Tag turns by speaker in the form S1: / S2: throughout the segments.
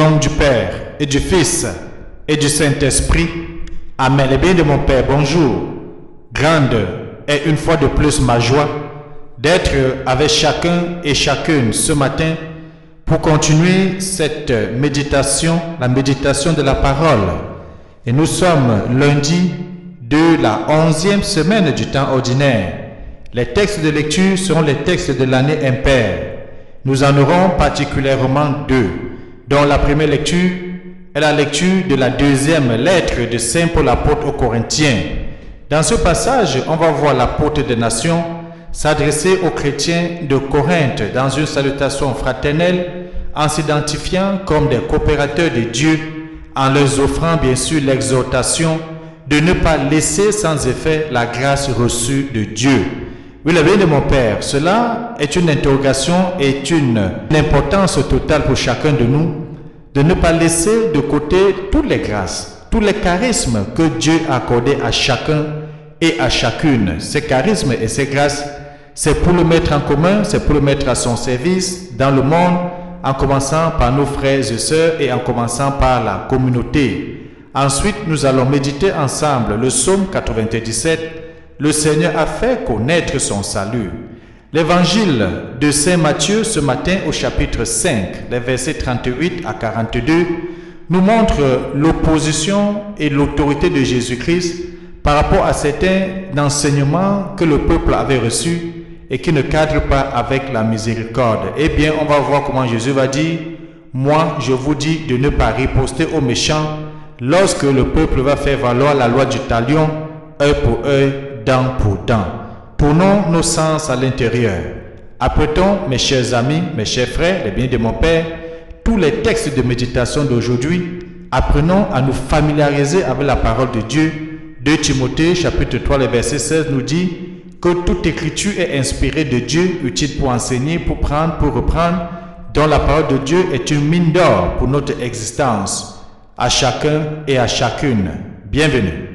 S1: nom du Père et du Fils et du Saint-Esprit. Amen. Les bien de mon Père, bonjour. Grande est une fois de plus ma joie d'être avec chacun et chacune ce matin pour continuer cette méditation, la méditation de la parole. Et nous sommes lundi de la 11e semaine du temps ordinaire. Les textes de lecture seront les textes de l'année impaire. Nous en aurons particulièrement deux, dont la première lecture est la lecture de la deuxième lettre de Saint Paul apôtre aux Corinthiens. Dans ce passage, on va voir l'apôtre des nations s'adresser aux chrétiens de Corinthe dans une salutation fraternelle en s'identifiant comme des coopérateurs de Dieu, en leur offrant bien sûr l'exhortation de ne pas laisser sans effet la grâce reçue de Dieu. Oui, le bien de mon Père, cela est une interrogation et une importance totale pour chacun de nous, de ne pas laisser de côté toutes les grâces, tous les charismes que Dieu a accordés à chacun et à chacune. Ces charismes et ces grâces, c'est pour le mettre en commun, c'est pour le mettre à son service dans le monde, en commençant par nos frères et sœurs et en commençant par la communauté. Ensuite, nous allons méditer ensemble le psaume 97. Le Seigneur a fait connaître son salut. L'évangile de Saint Matthieu ce matin au chapitre 5, les versets 38 à 42, nous montre l'opposition et l'autorité de Jésus-Christ par rapport à certains enseignements que le peuple avait reçus et qui ne cadrent pas avec la miséricorde. Eh bien, on va voir comment Jésus va dire « Moi, je vous dis de ne pas riposter aux méchants lorsque le peuple va faire valoir la loi du talion, œil pour œil, dent pour dent. » Tournons nos sens à l'intérieur. Apprêtons, mes chers amis, mes chers frères, les biens de mon Père, tous les textes de méditation d'aujourd'hui. Apprenons à nous familiariser avec la parole de Dieu. 2 Timothée, chapitre 3, le verset 16 nous dit que toute écriture est inspirée de Dieu, utile pour enseigner, pour prendre, pour reprendre, dont la parole de Dieu est une mine d'or pour notre existence. À chacun et à chacune, bienvenue.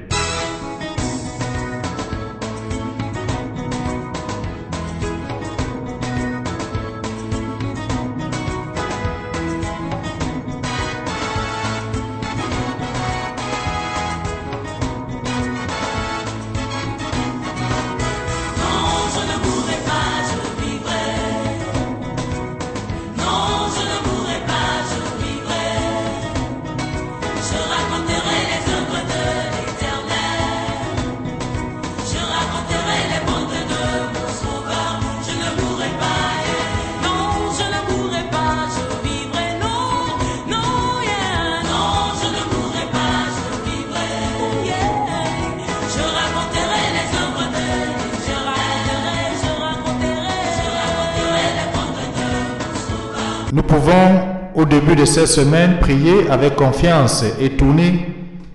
S1: Nous pouvons, au début de cette semaine, prier avec confiance et tourner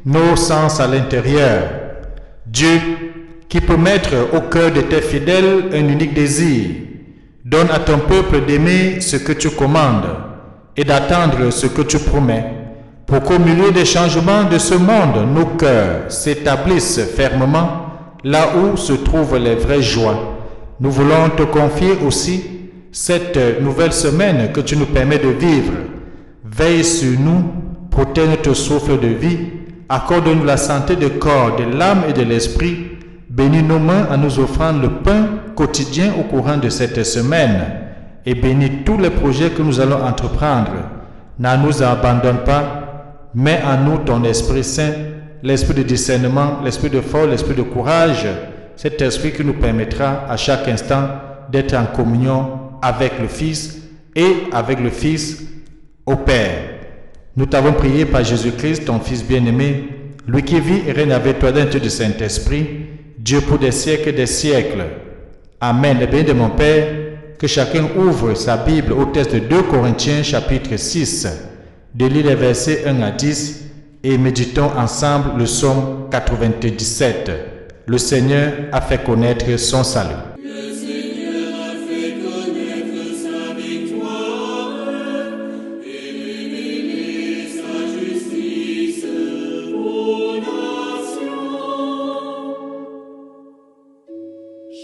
S1: nos sens à l'intérieur. Dieu, qui peut mettre au cœur de tes fidèles un unique désir, donne à ton peuple d'aimer ce que tu commandes et d'attendre ce que tu promets, pour qu'au milieu des changements de ce monde, nos cœurs s'établissent fermement là où se trouvent les vraies joies. Nous voulons te confier aussi cette nouvelle semaine que tu nous permets de vivre. Veille sur nous, protège notre souffle de vie, accorde-nous la santé de corps, de l'âme et de l'esprit. Bénis nos mains en nous offrant le pain quotidien au courant de cette semaine et bénis tous les projets que nous allons entreprendre. Ne nous abandonne pas, mets en nous ton Esprit Saint, l'esprit de discernement, l'esprit de force, l'esprit de courage, cet esprit qui nous permettra à chaque instant d'être en communion avec le Fils et avec le Fils au Père. Nous t'avons prié par Jésus-Christ, ton Fils bien-aimé, lui qui vit et règne avec toi dans le Saint-Esprit, Dieu pour des siècles et des siècles. Amen. Le bien de mon Père, que chacun ouvre sa Bible au texte de 2 Corinthiens chapitre 6, de lire les versets 1 à 10 et méditons ensemble le psaume 97. Le Seigneur a fait connaître son salut.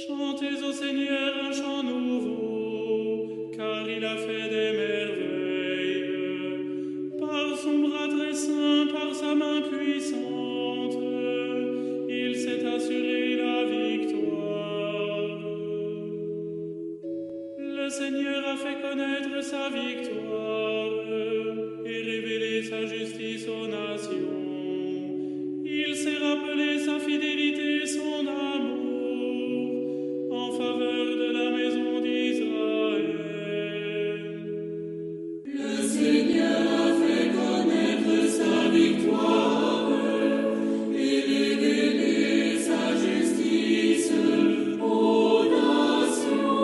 S2: Chantez au Seigneur un chant nouveau, car il a fait des merveilles. Par saint par sa main puissante, il s'est assuré la victoire. Le Seigneur a fait connaître sa victoire et révélé sa justice aux nations. Il s'est rappelé sa fidélité et son amour en faveur de la maison d'Israël.
S3: Le Seigneur a fait connaître sa victoire et révélé sa justice aux nations.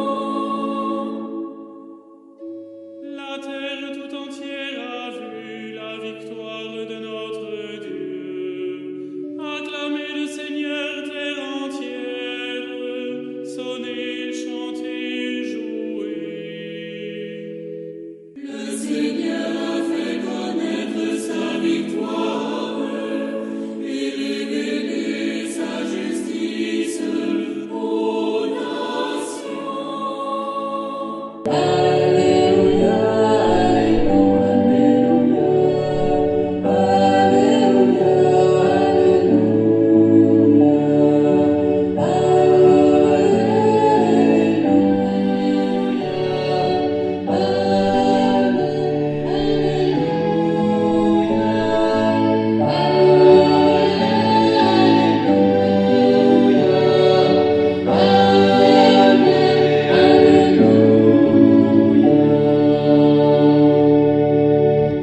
S2: La terre tout entière a vu la victoire de notre Dieu. Acclamez le Seigneur, terre entière, sonnez, chantez, jouez.
S3: Le Seigneur a fait connaître sa victoire et révélé sa justice aux nations. Alléluia, Alléluia, Alléluia,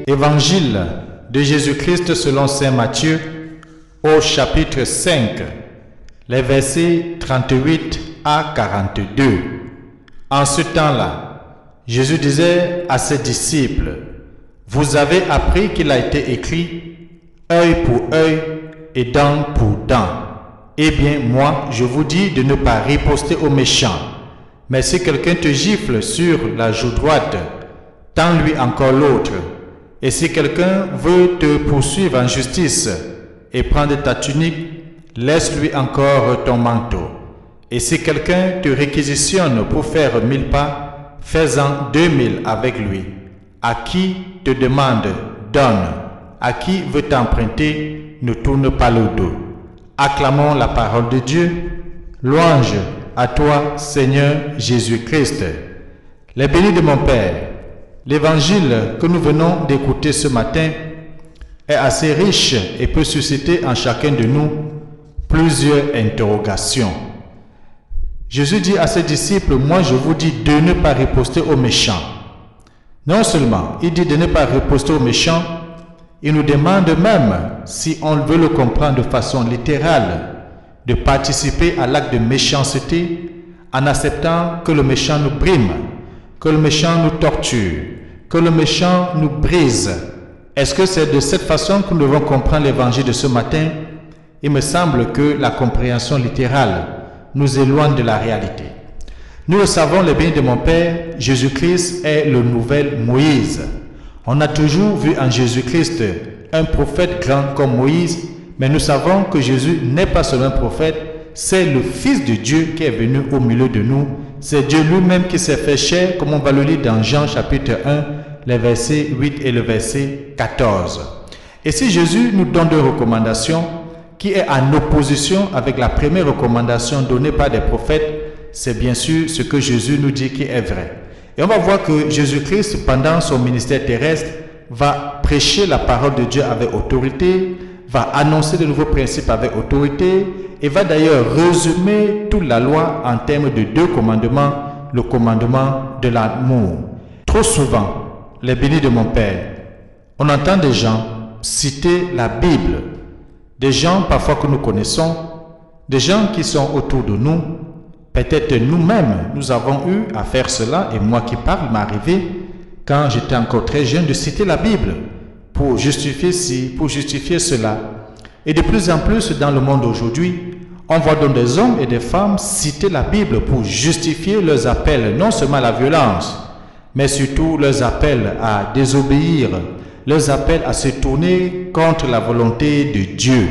S1: Évangile de Jésus-Christ selon saint Matthieu au chapitre 5, les versets 38 à 42. En ce temps-là, Jésus disait à ses disciples, « Vous avez appris qu'il a été écrit, œil pour œil et dent pour dent. Eh bien, moi, je vous dis de ne pas riposter aux méchants. Mais si quelqu'un te gifle sur la joue droite, tends-lui encore l'autre. Et si quelqu'un veut te poursuivre en justice et prendre ta tunique, laisse-lui encore ton manteau. Et si quelqu'un te réquisitionne pour faire 1000 pas, fais-en 2000 avec lui. À qui te demande, donne. À qui veut t'emprunter, ne tourne pas le dos. » Acclamons la parole de Dieu. Louange à toi, Seigneur Jésus-Christ. Les bénis de mon Père, l'évangile que nous venons d'écouter ce matin est assez riche et peut susciter en chacun de nous plusieurs interrogations. Jésus dit à ses disciples, « Moi je vous dis de ne pas riposter aux méchants. » Non seulement il dit de ne pas riposter aux méchants, il nous demande même, si on veut le comprendre de façon littérale, de participer à l'acte de méchanceté en acceptant que le méchant nous brime, que le méchant nous torture, que le méchant nous brise. Est-ce que c'est de cette façon que nous devons comprendre l'évangile de ce matin? Il me semble que la compréhension littérale nous éloigne de la réalité. Nous le savons, les bénis de mon Père, Jésus-Christ est le nouvel Moïse. On a toujours vu en Jésus-Christ un prophète grand comme Moïse, mais nous savons que Jésus n'est pas seulement un prophète, c'est le Fils de Dieu qui est venu au milieu de nous. C'est Dieu lui-même qui s'est fait chair, comme on va le lire dans Jean chapitre 1, les versets 8 et le verset 14. Et si Jésus nous donne deux recommandations, qui est en opposition avec la première recommandation donnée par des prophètes, c'est bien sûr ce que Jésus nous dit qui est vrai. Et on va voir que Jésus-Christ, pendant son ministère terrestre, va prêcher la parole de Dieu avec autorité, va annoncer de nouveaux principes avec autorité, et va d'ailleurs résumer toute la loi en termes de deux commandements, le commandement de l'amour. Trop souvent, les bénis de mon Père, on entend des gens citer la Bible, des gens parfois que nous connaissons, des gens qui sont autour de nous. Peut-être nous-mêmes, nous avons eu à faire cela, et moi qui parle, m'est arrivé, quand j'étais encore très jeune, de citer la Bible pour justifier ci, pour justifier cela. Et de plus en plus, dans le monde aujourd'hui, on voit donc des hommes et des femmes citer la Bible pour justifier leurs appels, non seulement à la violence, mais surtout leurs appels à désobéir, leurs appels à se tourner contre la volonté de Dieu.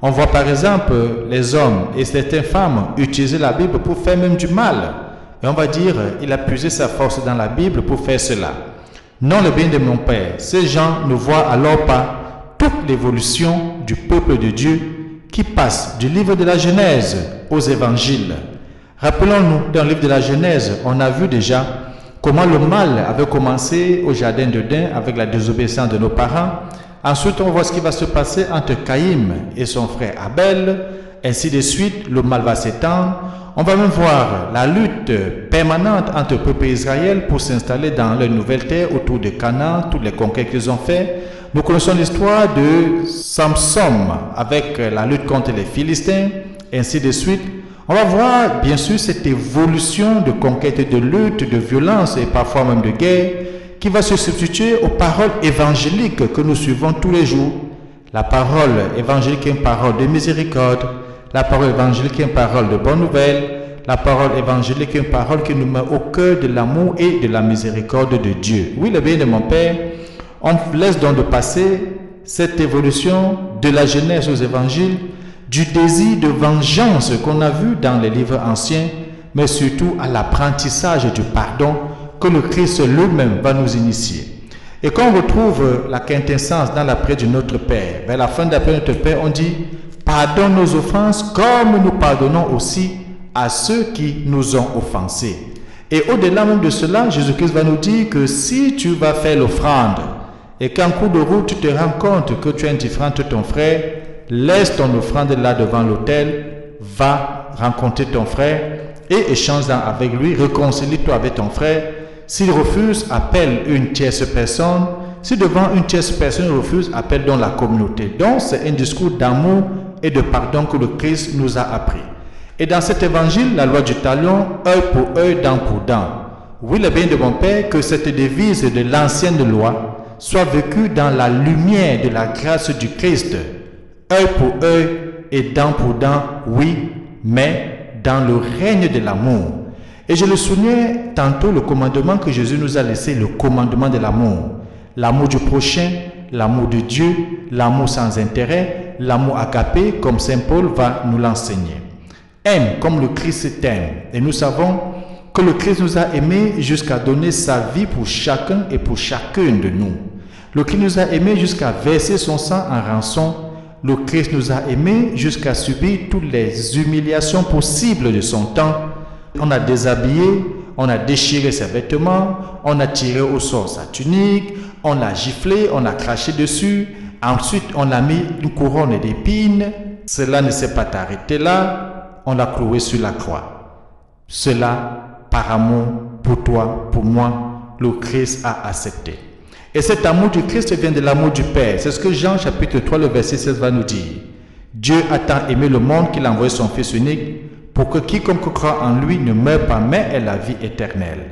S1: On voit par exemple les hommes et certaines femmes utiliser la Bible pour faire même du mal. Et on va dire, il a puisé sa force dans la Bible pour faire cela. Non, le bien de mon Père, ces gens ne voient alors pas toute l'évolution du peuple de Dieu qui passe du livre de la Genèse aux évangiles. Rappelons-nous, dans le livre de la Genèse, on a vu déjà comment le mal avait commencé au jardin d'Éden avec la désobéissance de nos parents. Ensuite, on voit ce qui va se passer entre Caïn et son frère Abel. Ainsi de suite, le mal va s'étendre. On va même voir la lutte permanente entre le peuple et Israël pour s'installer dans leur nouvelle terre autour de Canaan, toutes les conquêtes qu'ils ont fait. Nous connaissons l'histoire de Samson avec la lutte contre les Philistins, ainsi de suite. On va voir bien sûr cette évolution de conquête, de lutte, de violence et parfois même de guerre qui va se substituer aux paroles évangéliques que nous suivons tous les jours. La parole évangélique est une parole de miséricorde. La parole évangélique est une parole de bonne nouvelle. La parole évangélique est une parole qui nous met au cœur de l'amour et de la miséricorde de Dieu. Oui, le bien de mon Père, on laisse donc de passer cette évolution de la Genèse aux évangiles, du désir de vengeance qu'on a vu dans les livres anciens, mais surtout à l'apprentissage du pardon que le Christ lui-même va nous initier. Et quand on retrouve la quintessence dans la prière de notre Père, vers la fin de la prière de notre Père, on dit « Pardonne nos offenses comme nous pardonnons aussi à ceux qui nous ont offensés. » Et au-delà même de cela, Jésus-Christ va nous dire que si tu vas faire l'offrande et qu'en cours de route tu te rends compte que tu es indifférent de ton frère, laisse ton offrande là devant l'autel, va rencontrer ton frère et échange avec lui, réconcilie-toi avec ton frère. S'il refuse, appelle une tierce personne. Si devant une tierce personne refuse, appelle donc la communauté. Donc c'est un discours d'amour et de pardon que le Christ nous a appris. Et dans cet évangile, la loi du talion, œil pour œil, dent pour dent. Oui, le bien de mon Père, que cette devise de l'ancienne loi soit vécue dans la lumière de la grâce du Christ. Œil pour œil et dent pour dent, oui, mais dans le règne de l'amour. Et je le soulignais tantôt, le commandement que Jésus nous a laissé, le commandement de l'amour. L'amour du prochain, l'amour de Dieu, l'amour sans intérêt, l'amour agapé, comme Saint Paul va nous l'enseigner. Aime comme le Christ t'aime. Et nous savons que le Christ nous a aimés jusqu'à donner sa vie pour chacun et pour chacune de nous. Le Christ nous a aimés jusqu'à verser son sang en rançon. Le Christ nous a aimés jusqu'à subir toutes les humiliations possibles de son temps. On a déshabillé, on a déchiré ses vêtements, on a tiré au sort sa tunique, on l'a giflé, on a craché dessus. Ensuite, on a mis une couronne d'épines. Cela ne s'est pas arrêté là. On l'a cloué sur la croix. Cela, par amour pour toi, pour moi, le Christ a accepté. Et cet amour du Christ vient de l'amour du Père. C'est ce que Jean chapitre 3, le verset 16 va nous dire. Dieu a tant aimé le monde qu'il a envoyé son Fils unique pour que quiconque croit en lui ne meure pas, mais ait la vie éternelle.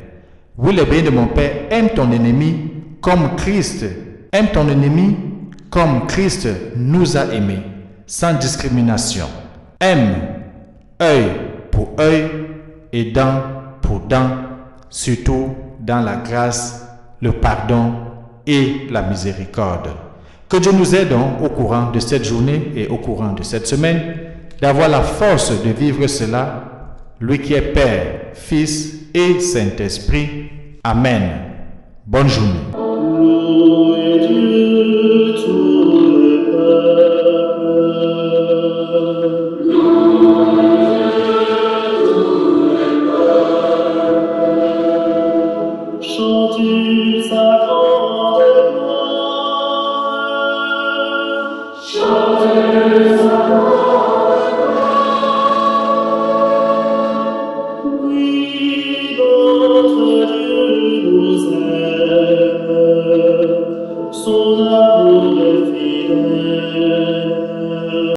S1: Oui, le bien de mon Père, aime ton ennemi comme Christ. Aime ton ennemi comme Christ nous a aimés, sans discrimination. Aime œil pour œil et dent pour dent, surtout dans la grâce, le pardon et la miséricorde. Que Dieu nous aide au courant de cette journée et au courant de cette semaine d'avoir la force de vivre cela, lui qui est Père, Fils et Saint-Esprit. Amen. Bonne journée.